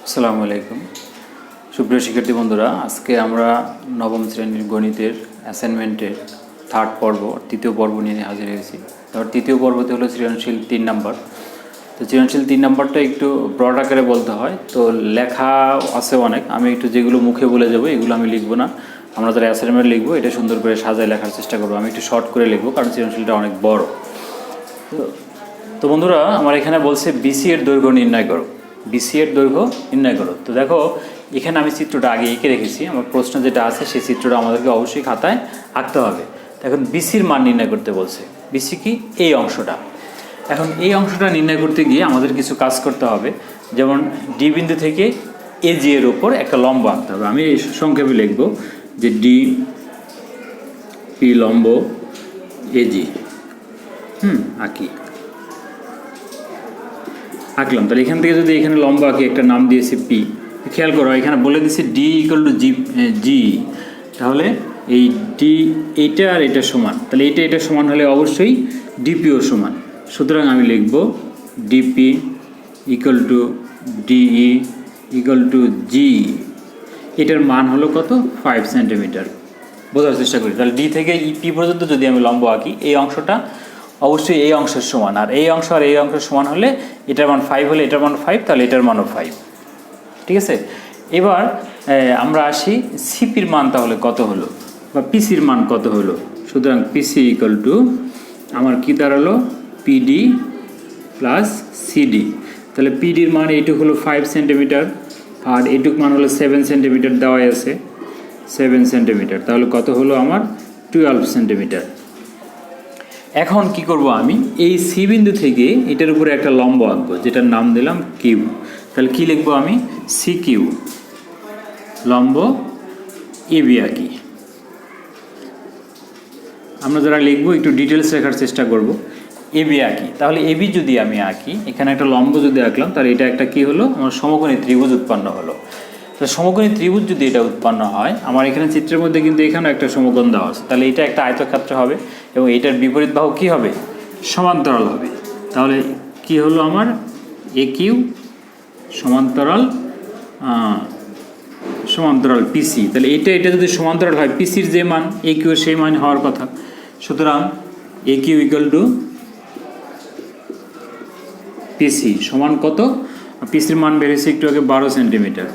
আসসালামু আলাইকুম সুপ্রিয় শিক্ষার্থী বন্ধুরা, আজকে আমরা নবম শ্রেণীর গণিতের অ্যাসাইনমেন্টের থার্ড পর্ব তৃতীয় পর্ব নিয়ে হাজির হয়েছি। তারপর তৃতীয় পর্বতে হলো সৃজনশীল 3 নাম্বার। তো সৃজনশীল 3 নাম্বারটা একটু ব্রড আকারে বলতে হয়, তো লেখা আছে অনেক। আমি একটু যেগুলো মুখে বলে যাবো এগুলো আমি লিখবো না, আমরা যারা অ্যাসাইনমেন্ট লিখবো এটা সুন্দর করে সাজায় লেখার চেষ্টা করবো। আমি একটু শর্ট করে লিখবো কারণ সৃজনশীলটা অনেক বড়। তো বন্ধুরা, আমার এখানে বলছে বিসি এর দৈর্ঘ্য নির্ণয় করো, বিসি এর দৈর্ঘ্য নির্ণয় করো। তো দেখো এখানে আমি চিত্রটা আগে এঁকে রেখেছি, আমার প্রশ্ন যেটা আছে সেই চিত্রটা আমাদেরকে অবশ্যই খাতায় আঁকতে হবে। এখন বিসির মান নির্ণয় করতে বলছে। বিসি কি? এই অংশটা। এখন এই অংশটা নির্ণয় করতে গিয়ে আমাদের কিছু কাজ করতে হবে, যেমন ডি বিন্দু থেকে এজি এর ওপর একটা লম্ব আঁকতে হবে। আমি সংক্ষেপে লিখব যে ডি পি লম্ব এজি আঁকলাম। তাহলে এখান থেকে যদি এখানে লম্বা আঁকি, একটা নাম দিয়েছি পি। খেয়াল করো এখানে বলে দিচ্ছি ডি ইকুয়াল টু জি, তাহলে এই ডি এইটা আর এটা সমান, তাহলে এটা সমান হলে অবশ্যই ডিপিও সমান। সুতরাং আমি লিখব DP equal to DE equal to G. এটার মান হলো কত? 5 সেন্টিমিটার। বোঝার চেষ্টা করি। তাহলে ডি থেকে পি পর্যন্ত যদি আমি লম্ব আঁকি, এই অংশটা অবশ্যই এই অংশের সমান, আর এই অংশের সমান হলে এটার মান 5 হলে এটার মান 5, তাহলে এটার মানও 5। ঠিক আছে, এবার আমরা আসি সিপির মান তাহলে কত হলো, বা পিসির মান কত হলো। সুতরাং পিসি ইকুয়াল টু আমার কী দাঁড়ালো? PD plus CD. তাহলে পিডির মান এইটুক হলো 5 সেন্টিমিটার, আর এইটুক মান হলো 7 সেন্টিমিটার, দেওয়াই আছে 7 সেন্টিমিটার। তাহলে কত হলো আমার? 12 সেন্টিমিটার। এখন কি করব, আমি এই সি বিন্দু থেকে এটার উপরে একটা লম্ব আঁকবো, যেটার নাম দিলাম কিউ। তাহলে কি লিখবো আমি? সি কিউ লম্ব এবি আঁকি। আমরা যারা লিখবো একটু ডিটেলস লেখার চেষ্টা করব। এবি আঁকি, তাহলে এবি যদি আমি আঁকি, এখানে একটা লম্ব যদি আঁকলাম, তাহলে এটা একটা কি হলো? আমার সমকোণী ত্রিভুজ উৎপন্ন হলো। তো সমকোণী ত্রিভুজ যদি এটা উৎপন্ন হয়, আমার এখানে চিত্রের মধ্যে কিন্তু এখানেও একটা সমকোণ দেওয়া আছে, তাহলে এটা একটা আয়তক্ষেত্র হবে এবং এটার বিপরীত বাহু কী হবে? সমান্তরাল হবে। তাহলে কি হলো আমার? এ কিউ সমান্তরাল পিসি। তাহলে এটা যদি সমান্তরাল হয়, পিসির যে মান এ কিউ সেই মান হওয়ার কথা। সুতরাং এ কিউ ইকুয়াল টু পিসি সমান কত? পিসির মান বেরিয়েছে একটু আগে 12 সেন্টিমিটার।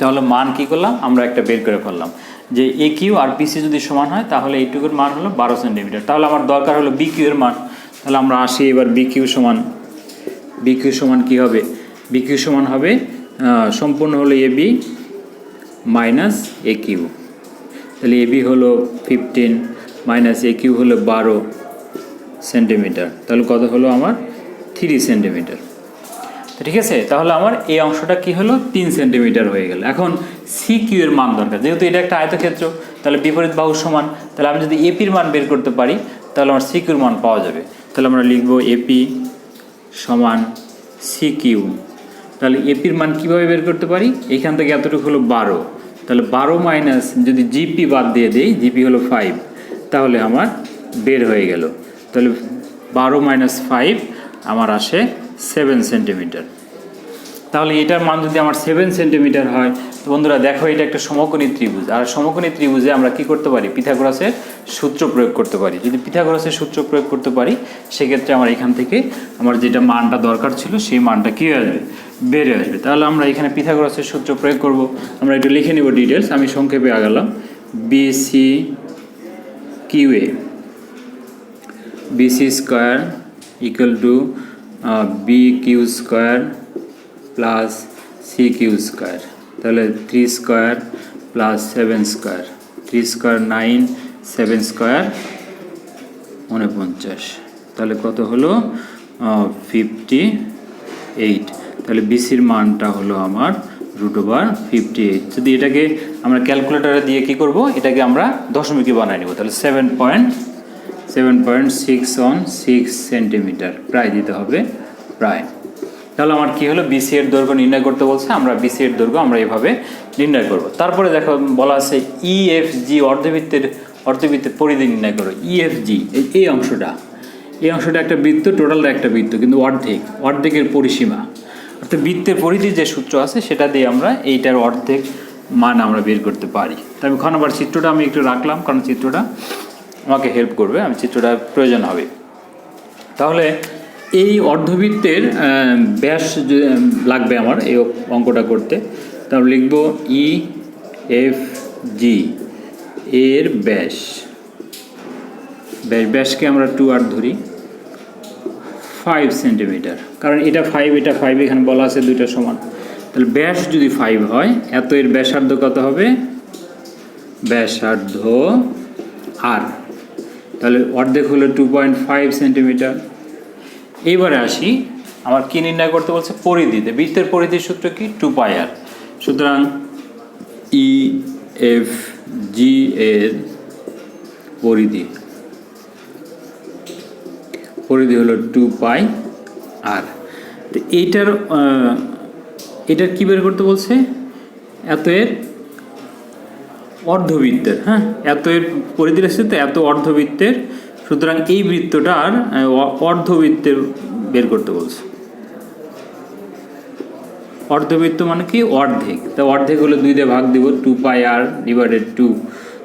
তাহলে মান কি করলাম? আমরা একটা বের করে ফেললাম যে এ কিউ আর পিসি যদি সমান হয়, তাহলে এইটুকুর মান হলো 12 সেন্টিমিটার। তাহলে আমার দরকার হলো বি কিউ এর মান। তাহলে আমরা আসি এবার বি কিউ সমান কী হবে? বি কিউ সমান হবে সম্পূর্ণ হলো A B minus A Q. তাহলে এ বি হলো 15 মাইনাস এ কিউ হলো 12 সেন্টিমিটার। তাহলে কত হলো আমার? 3 সেন্টিমিটার। তো ঠিক আছে, তাহলে আমার এই অংশটা কি হলো? 3 সেন্টিমিটার হয়ে গেল। এখন সি কিউ এর মান দরকার, যেহেতু এটা একটা আয়তক্ষেত্র, তাহলে বিপরীত বাহু সমান। তাহলে আমি যদি এপির মান বের করতে পারি, তাহলে আমার সি কিউর মান পাওয়া যাবে। তাহলে আমরা লিখব এপি সমান সি কিউ। তাহলে এপির মান কীভাবে বের করতে পারি? এখান থেকে এতটুকু হলো 12, তাহলে 12 মাইনাস যদি জিপি বাদ দিয়ে দেই, জিপি হলো 5, তাহলে আমার বের হয়ে গেল। তাহলে 12 মাইনাস 5 আমার আসে 7 সেন্টিমিটার। তাহলে এটার মান যদি আমার 7 সেন্টিমিটার হয়, তো বন্ধুরা দেখো এটা একটা সমকোণী ত্রিভুজ, আর সমকোণী ত্রিভুজে আমরা কি করতে পারি? পিথাগোরাসের সূত্র প্রয়োগ করতে পারি। যদি পিথাগোরাসের সূত্র প্রয়োগ করতে পারি, সেক্ষেত্রে আমার এখান থেকে আমার যেটা মানটা দরকার ছিল সেই মানটা কী হয়ে আসবে? বেড়ে আসবে। তাহলে আমরা এখানে পিথাগোরাসের সূত্র প্রয়োগ করব। আমরা একটু লিখে নেব ডিটেলস, আমি সংক্ষেপে আগালাম। BC QA, BC square equal to B Q square plus C Q square. তাহলে 3 square plus 7 square, 3 square 9, 7 square 49। তাহলে কত হলো? 58। তাহলে বিসির মানটা হলো আমার √58। যদি এটাকে আমরা ক্যালকুলেটারে দিয়ে কি করব? এটাকে আমরা দশমিকে বানিয়ে নেব। তাহলে 7.616 সেন্টিমিটার প্রায় দিতে হবে, প্রায়। তাহলে আমার কি হলো? বিসি এর দৈর্ঘ্য নির্ণয় করতে বলছে, আমরা বিসি এর দৈর্ঘ্য আমরা এভাবে নির্ণয় করব। তারপরে দেখো বলা আছে ইএফজি অর্ধবৃত্তের পরিধি নির্ণয় করো। ইএফজি এই অংশটা একটা বৃত্ত, টোটালটা একটা বৃত্ত, কিন্তু অর্ধেকের পরিসীমা। অর্থাৎ বৃত্তের পরিধির যে সূত্র আছে সেটা দিয়ে আমরা এইটার অর্ধেক মান আমরা বের করতে পারি। তবে খ নম্বর চিত্রটা আমি একটু রাখলাম, কারণ চিত্রটা আমাকে হেল্প করবে, আমি চিত্রটা প্রয়োজন হবে। তাহলে এই অর্ধবৃত্তের ব্যাস লাগবে আমার এই অঙ্কটা করতে। তাহলে লিখব EFG এর ব্যাসকে আমরা 2r ধরি, 5 সেন্টিমিটার, কারণ এটা 5 এটা 5 এখানে বলা আছে দুইটা সমান। তাহলে ব্যাস যদি 5 হয়, এত এর ব্যাসার্ধ কত হবে? ব্যাসার্ধ r, তাহলে অর্ধেক হলো 2.5 সেন্টিমিটার। এইবারে আসি, আমার কি নির্ণয় করতে বলছে? পরিধিতে। বৃত্তের পরিধির সূত্র কি? 2πr। সুতরাং EFG এর পরিধি হলো 2πr। তো এটার কি বের করতে বলছে? এত এর অর্ধবৃত্তের, হ্যাঁ, এত এর পরিধি আছে, তো এত অর্ধবৃত্তের। সুতরাং এই বৃত্তটার অর্ধবৃত্তের বের করতে বলছে। অর্ধবৃত্ত মানে কি? অর্ধেক। তা অর্ধেক হলে 2 দিয়ে ভাগ দিব, 2πr ডিভাইডেড 2,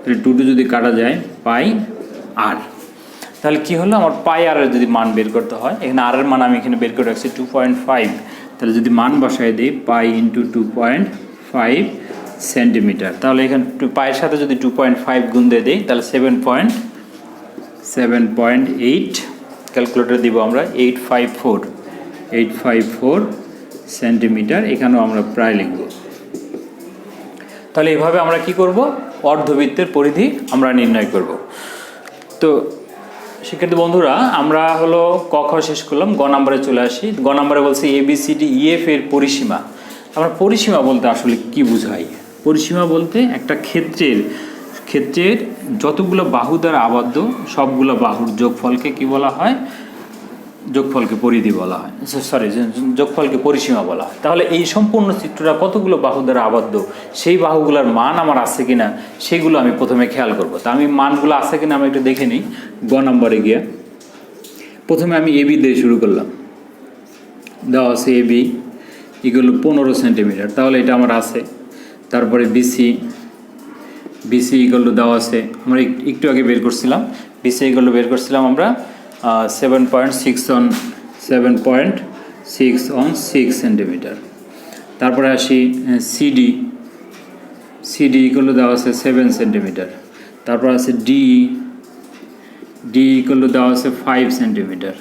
তাহলে 2 যদি কাটা যায় পাই r। তাহলে কি হলো? আমার পাই আর এর যদি মান বের করতে হয়, এখানে আর এর মান আমি এখানে বের করে রাখছি 2.5, তাহলে যদি মান বসায় দিই পাই ইন্টু 2.5 সেন্টিমিটার, তাহলে এখানে পায়ের সাথে যদি 2.5 গুণ দিয়ে দিই তাহলে 7.8, ক্যালকুলেটর দিব আমরা 854 সেন্টিমিটার, এখানেও আমরা প্রায় লিখব। তাহলে এভাবে আমরা কি করব? অর্ধবৃত্তের পরিধি আমরা নির্ণয় করব। তো শিক্ষার্থী বন্ধুরা, আমরা হলো ক খ শেষ করলাম, গ নম্বরে চলে আসি। গ নম্বরে বলছি ABCDEF এর পরিসীমা। আমরা পরিসীমা বলতে আসলে কি বুঝাই? পরিসীমা বলতে একটা ক্ষেত্রের যতগুলো বাহু দ্বারা আবদ্ধ সবগুলো বাহুর যোগফলকে কি বলা হয়? যোগফলকে পরিধি বলা হয়, যোগফলকে পরিসীমা বলা হয়। তাহলে এই সম্পূর্ণ চিত্রটা কতগুলো বাহু দ্বারা আবদ্ধ, সেই বাহুগুলোর মান আমার আছে কিনা সেগুলো আমি প্রথমে খেয়াল করব। তা আমি মানগুলো আছে কিনা আমি একটু দেখে নিই। গ নম্বরে গিয়ে প্রথমে আমি AB দিয়ে শুরু করলাম, দেওয়া আছে AB এগুলো 15 সেন্টিমিটার, তাহলে এটা আমার আছে। তারপরে BC এগুলো দেওয়া আছে, আমরা একটু আগে বের করছিলাম, BC এগুলো বের করছিলাম আমরা 7.6 সেন্টিমিটার। তারপরে আসি CD এগুলো দেওয়া আছে 7 সেন্টিমিটার। তারপর আছে D এগুলো দেওয়া আছে 5 সেন্টিমিটার।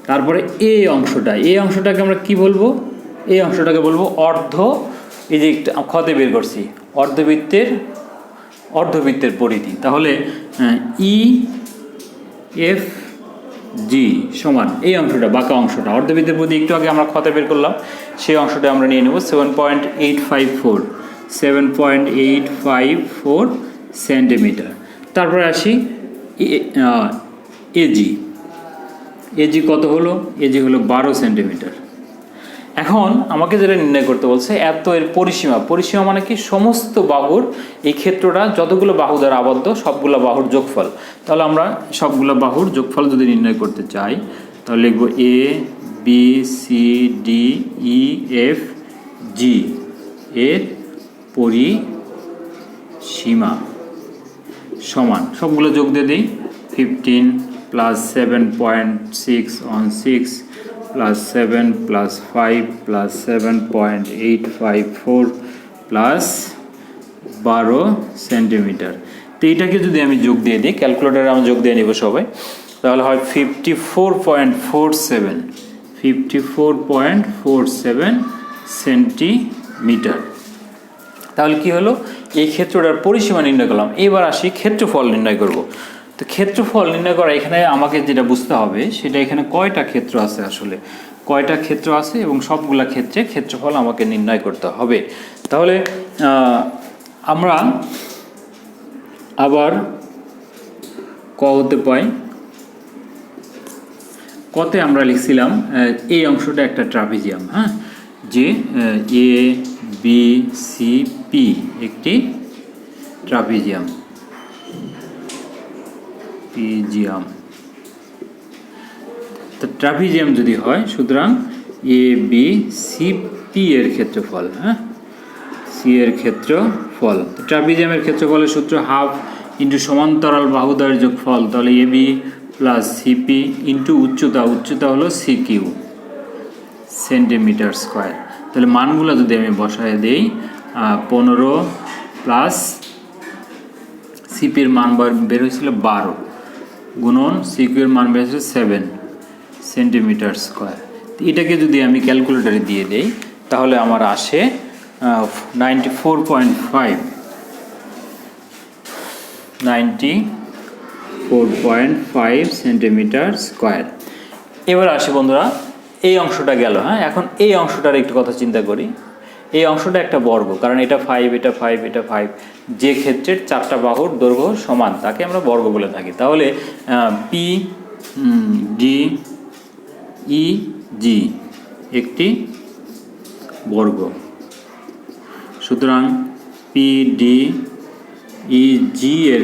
তারপরে এই অংশটাকে আমরা কি বলবো? এই অংশটাকে বলবো অর্ধ, এই যে ক্ষতে বের করছি, অর্ধবৃত্তের পরিধি। তাহলে EFG সমান এই অংশটা, বাঁকা অংশটা, অর্ধবৃত্তের পরিধি একটু আগে আমরা ক্ষতে বের করলাম, সেই অংশটা আমরা নিয়ে নেব 7.854 সেন্টিমিটার। তারপরে আসি AG কত হলো? AG হলো 12 সেন্টিমিটার। এখন আমাকে যেটা নির্ণয় করতে বলছে, এত এর পরিসীমা মানে কি? সমস্ত বাহুর, এই ক্ষেত্রটা যতগুলো বাহু দ্বারা আবদ্ধ সবগুলো বাহুর যোগফল। তাহলে আমরা সবগুলো বাহুর যোগফল যদি নির্ণয় করতে চাই, তাহলে লিখব ABCDEFG এর পরিসীমা সমান, সবগুলো যোগ দিয়ে দিই, 15 plus 7.6 plus 7 plus 5 plus 7.854 plus 12 centimetre. তো এইটাকে যদি আমি যোগ দিয়ে দিই, ক্যালকুলেটারে আমি যোগ দিয়ে নিব সবাই, তাহলে হয় 54.47 সেন্টিমিটার। তাহলে কি হলো? এই ক্ষেত্রটার পরিসীমা নির্ণয় করলাম। এবার আসি ক্ষেত্রফল নির্ণয় করব। তো ক্ষেত্রফল নির্ণয় করা, এখানে আমাকে যেটা বুঝতে হবে সেটা এখানে কয়টা ক্ষেত্র আছে, আসলে কয়টা ক্ষেত্র আছে এবং সবগুলা ক্ষেত্রে ক্ষেত্রফল আমাকে নির্ণয় করতে হবে। তাহলে আমরা আবার ক হতে পাই, কতে আমরা লিখছিলাম এই অংশটা একটা ট্রাপিজিয়াম, হ্যাঁ, যে ABCP একটি ট্রাপিজিয়াম, তো ট্রাপিজিয়াম যদি হয়, সুতরাং এ বি সি পি এর ক্ষেত্রফল, হ্যাঁ, সি এর ক্ষেত্রফল। ট্রাপিজিয়ামের ক্ষেত্রফলের সূত্র হাফ ইন্টু সমান্তরাল বাহুদ্বয়ের যোগফল, তাহলে A B plus CP into উচ্চতা, উচ্চতা হলো সি কিউ সেন্টিমিটার স্কোয়ার। তাহলে মানগুলো যদি আমি বসায় দেই 15 প্লাস সিপির মান বের হয়েছিল 12 গুণন সিকিউর মান বের হয়েছিল 7 সেন্টিমিটার স্কোয়ার। এটাকে যদি আমি ক্যালকুলেটারে দিয়ে দেই তাহলে আমার আসে 94.5 সেন্টিমিটার স্কোয়ার। এবার আসি বন্ধুরা, এই অংশটা গেল, হ্যাঁ। এখন এই অংশটার একটু কথা চিন্তা করি। এই অংশটা একটা বর্গ, কারণ এটা 5, এটা 5, এটা 5, যে ক্ষেত্রের 4টা বাহুর দৈর্ঘ্য সমান তাকে আমরা বর্গ বলে থাকি। তাহলে পি ডি ই জি একটি বর্গ, সুতরাং পি ডি ই জি এর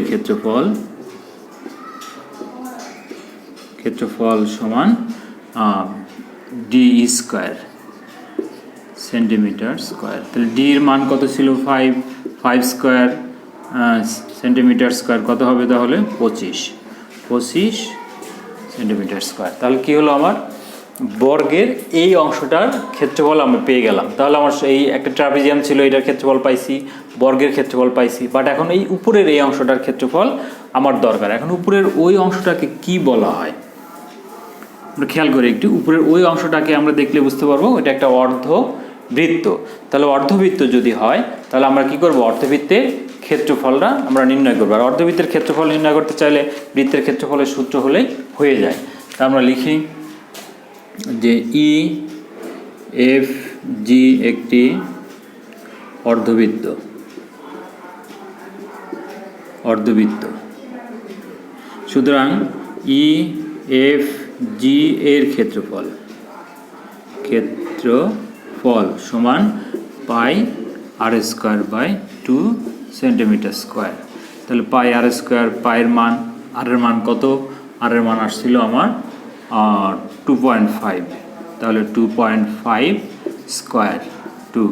ক্ষেত্রফল সমান ডি স্কোয়ার সেন্টিমিটার স্কোয়ার। তাহলে ডি এর মান কত ছিল? 5 স্কোয়ার সেন্টিমিটার স্কোয়ার কত হবে? তাহলে 25 সেন্টিমিটার স্কোয়ার। তাহলে কি হলো, আমার বর্গের এই অংশটার ক্ষেত্রফল আমি পেয়ে গেলাম। তাহলে আমার এই একটা ট্রাপিজিয়াম ছিল, এটার ক্ষেত্রফল পাইছি, বর্গের ক্ষেত্রফল পাইছি, বাট এখন এই উপরের এই অংশটার ক্ষেত্রফল আমার দরকার। এখন উপরের ওই অংশটাকে কি বলা হয় আমরা খেয়াল করি একটু। উপরের ওই অংশটাকে আমরা দেখলে বুঝতে পারবো এটা একটা অর্ধবৃত্ত। তাহলে অর্ধবৃত্ত যদি হয় তাহলে আমরা কি করব? অর্ধবৃত্তের ক্ষেত্রফলটা আমরা নির্ণয় করবো। আর অর্ধবৃত্তের ক্ষেত্রফল নির্ণয় করতে চাইলে বৃত্তের ক্ষেত্রফলের সূত্র হলেই হয়ে যায়। তা আমরা লিখি যে ই এফ জি একটি অর্ধবৃত্ত, সুতরাং ই এফ জি এর ক্ষেত্রফল সমান পাই আর স্কোয়ার বাই 2 সেন্টিমিটার স্কোয়ার। তাহলে পাই আর স্কোয়ার, পায়ের মান, আর এর মান কত? আর এর মান আসছিল আমার 2.5, তাহলে 2.5 স্কোয়ার 2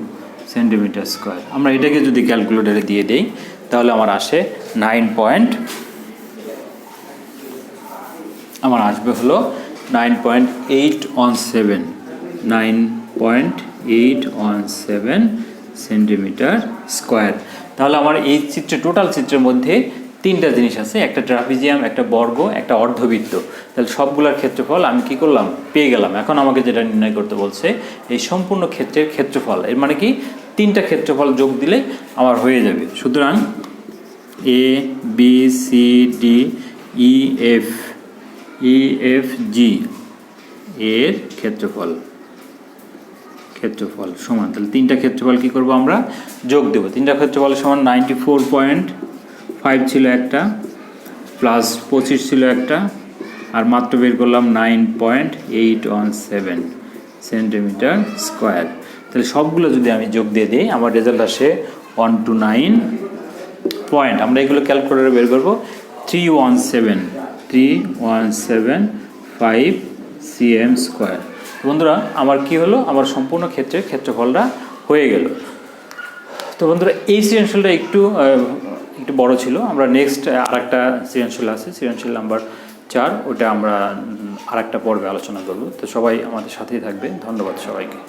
সেন্টিমিটার স্কোয়ার। আমরা এটাকে যদি ক্যালকুলেটারে দিয়ে দেই তাহলে আমার আসে 9.817 সেন্টিমিটার স্কোয়ার। তাহলে আমার এই টোটাল চিত্রের মধ্যে 3টা জিনিস আছে, একটা ট্রাপিজিয়াম, একটা বর্গ, একটা অর্ধবৃত্ত। তাহলে সবগুলোর ক্ষেত্রফল আমি কি করলাম? পেয়ে গেলাম। এখন আমাকে যেটা নির্ণয় করতে বলছে এই সম্পূর্ণ ক্ষেত্রের ক্ষেত্রফল, এর মানে কি 3টা ক্ষেত্রফল যোগ দিলে আমার হয়ে যাবে। সুতরাং A B C D E F G এর ক্ষেত্রফল সমান, তাহলে 3টা ক্ষেত্রফল কি করব? আমরা যোগ দেব। 3টা ক্ষেত্রফল সমান 94.5 ছিল একটা, প্লাস 25 ছিল একটা, আর মাত্র বের করলাম 9.817 সেন্টিমিটার স্কোয়ার। তাহলে সবগুলো যদি আমি যোগ দিয়ে দিই আমার রেজাল্ট আসে 129 পয়েন্ট। আমরা এগুলো ক্যালকুলেটরে বের করবো 317.5 cm স্কোয়ার। বন্ধুরা আমার কি হলো? আমার সম্পূর্ণ ক্ষেত্রের ক্ষেত্রফলটা হয়ে গেল। তো বন্ধুরা এই সৃজনশীলটা একটু বড় ছিল। আমরা নেক্সট আরেকটা সৃজনশীল আছে, সৃজনশীল নাম্বার 4, ওটা আমরা আরেকটা পর্বে আলোচনা করব। তো সবাই আমাদের সাথেই থাকবে। ধন্যবাদ সবাইকে।